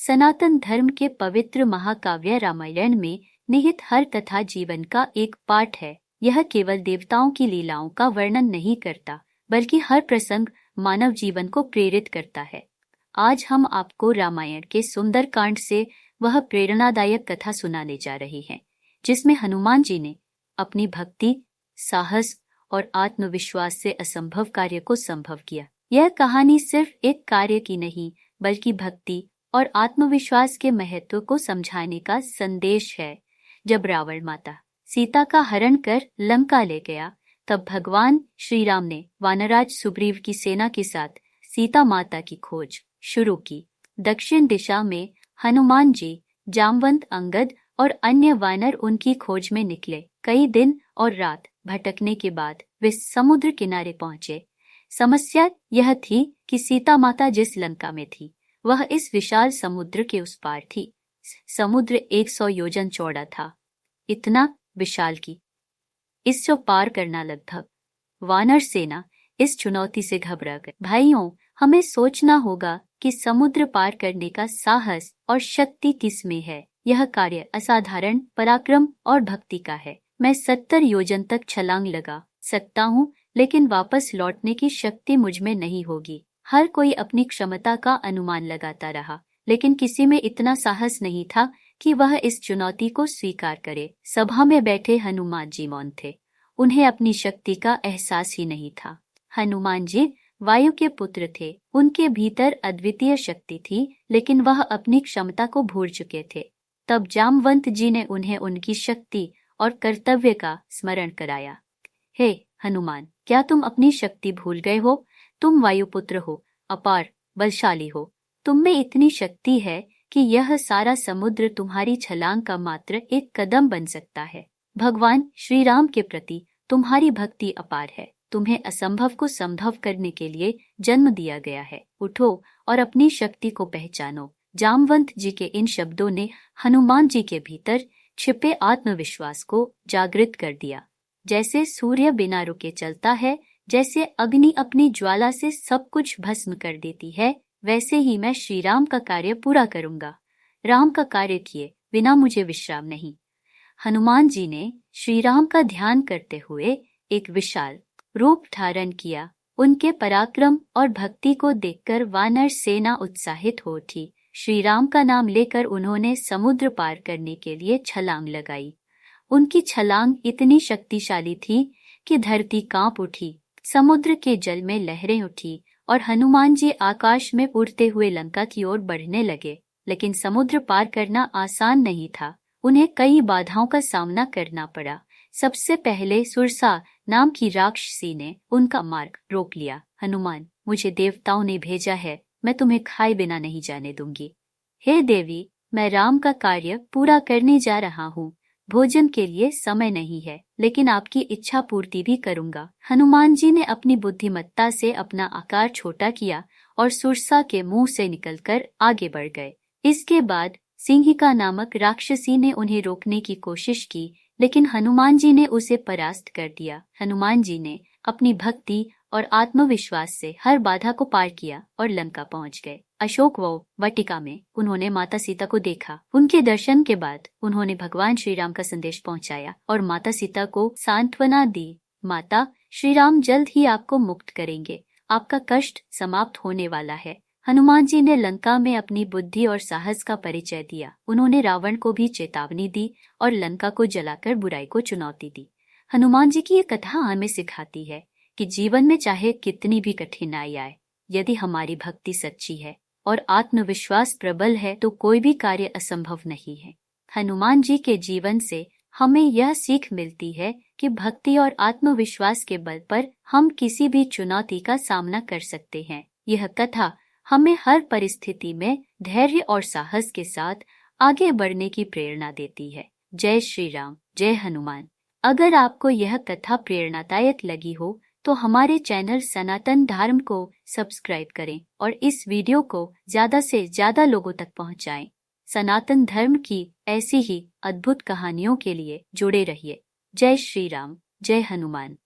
सनातन धर्म के पवित्र महाकाव्य रामायण में निहित हर कथा जीवन का एक पाठ है। यह केवल देवताओं की लीलाओं का वर्णन नहीं करता, बल्कि हर प्रसंग मानव जीवन को प्रेरित करता है। आज हम आपको रामायण के सुंदर कांड से वह प्रेरणादायक कथा सुनाने जा रहे हैं, जिसमें हनुमान जी ने अपनी भक्ति, साहस और आत्मविश्वास से असंभव कार्य को संभव किया। यह कहानी सिर्फ एक कार्य की नहीं, बल्कि भक्ति और आत्मविश्वास के महत्व को समझाने का संदेश है। जब रावण माता सीता का हरण कर लंका ले गया, तब भगवान श्री राम ने वानराज सुग्रीव की सेना के साथ सीता माता की खोज शुरू की। दक्षिण दिशा में हनुमान जी, जामवंत, अंगद और अन्य वानर उनकी खोज में निकले। कई दिन और रात भटकने के बाद वे समुद्र किनारे पहुंचे। समस्या यह थी कि सीता माता जिस लंका में थी, वह इस विशाल समुद्र के उस पार थी। समुद्र 100 योजन चौड़ा था, इतना विशाल कि इसको पार करना लगभग। वानर सेना इस चुनौती से घबरा गई। भाइयों, हमें सोचना होगा कि समुद्र पार करने का साहस और शक्ति किसमें है। यह कार्य असाधारण पराक्रम और भक्ति का है। मैं 70 योजन तक छलांग लगा सकता हूँ, लेकिन वापस लौटने की शक्ति मुझमें नहीं होगी। हर कोई अपनी क्षमता का अनुमान लगाता रहा, लेकिन किसी में इतना साहस नहीं था कि वह इस चुनौती को स्वीकार करे। सभा में बैठे हनुमान जी मौन थे। उन्हें अपनी शक्ति का एहसास ही नहीं था। हनुमान जी वायु के पुत्र थे। उनके भीतर अद्वितीय शक्ति थी, लेकिन वह अपनी क्षमता को भूल चुके थे। तब जामवंत जी ने उन्हें उनकी शक्ति और कर्तव्य का स्मरण कराया। हे हनुमान, क्या तुम अपनी शक्ति भूल गए हो? तुम वायुपुत्र हो, अपार बलशाली हो। तुम में इतनी शक्ति है कि यह सारा समुद्र तुम्हारी छलांग का मात्र एक कदम बन सकता है। भगवान श्री राम के प्रति तुम्हारी भक्ति अपार है। तुम्हें असंभव को संभव करने के लिए जन्म दिया गया है। उठो और अपनी शक्ति को पहचानो। जामवंत जी के इन शब्दों ने हनुमान जी के भीतर छिपे आत्मविश्वास को जागृत कर दिया। जैसे सूर्य बिना रुके चलता है, जैसे अग्नि अपनी ज्वाला से सब कुछ भस्म कर देती है, वैसे ही मैं श्री राम का कार्य पूरा करूंगा। राम का कार्य किए बिना मुझे विश्राम नहीं। हनुमान जी ने श्री राम का ध्यान करते हुए एक विशाल रूप धारण किया। उनके पराक्रम और भक्ति को देखकर वानर सेना उत्साहित हो उठी। श्री राम का नाम लेकर उन्होंने समुद्र पार करने के लिए छलांग लगाई। उनकी छलांग इतनी शक्तिशाली थी कि धरती कांप उठी, समुद्र के जल में लहरें उठी और हनुमान जी आकाश में उड़ते हुए लंका की ओर बढ़ने लगे। लेकिन समुद्र पार करना आसान नहीं था। उन्हें कई बाधाओं का सामना करना पड़ा। सबसे पहले सुरसा नाम की राक्षसी ने उनका मार्ग रोक लिया। हनुमान, मुझे देवताओं ने भेजा है, मैं तुम्हें खाए बिना नहीं जाने दूंगी। हे देवी, मैं राम का कार्य पूरा करने जा रहा हूँ। भोजन के लिए समय नहीं है, लेकिन आपकी इच्छा पूर्ति भी करूंगा। हनुमान जी ने अपनी बुद्धिमत्ता से अपना आकार छोटा किया और सुरसा के मुंह से निकलकर आगे बढ़ गए। इसके बाद सिंहिका नामक राक्षसी ने उन्हें रोकने की कोशिश की, लेकिन हनुमान जी ने उसे परास्त कर दिया। हनुमान जी ने अपनी भक्ति और आत्मविश्वास से हर बाधा को पार किया और लंका पहुंच गए। अशोक वाटिका में उन्होंने माता सीता को देखा। उनके दर्शन के बाद उन्होंने भगवान श्री राम का संदेश पहुंचाया और माता सीता को सांत्वना दी। माता, श्री राम जल्द ही आपको मुक्त करेंगे। आपका कष्ट समाप्त होने वाला है। हनुमान जी ने लंका में अपनी बुद्धि और साहस का परिचय दिया। उन्होंने रावण को भी चेतावनी दी और लंका को जलाकर बुराई को चुनौती दी। हनुमान जी की ये कथा हमें सिखाती है कि जीवन में चाहे कितनी भी कठिनाई आए, यदि हमारी भक्ति सच्ची है और आत्मविश्वास प्रबल है, तो कोई भी कार्य असंभव नहीं है। हनुमान जी के जीवन से हमें यह सीख मिलती है कि भक्ति और आत्मविश्वास के बल पर हम किसी भी चुनौती का सामना कर सकते हैं। यह कथा हमें हर परिस्थिति में धैर्य और साहस के साथ आगे बढ़ने की प्रेरणा देती है। जय श्री राम, जय हनुमान। अगर आपको यह कथा प्रेरणादायक लगी हो तो हमारे चैनल सनातन धर्म को सब्सक्राइब करें और इस वीडियो को ज्यादा से ज्यादा लोगों तक पहुंचाएं। सनातन धर्म की ऐसी ही अद्भुत कहानियों के लिए जुड़े रहिए। जय श्री राम, जय हनुमान।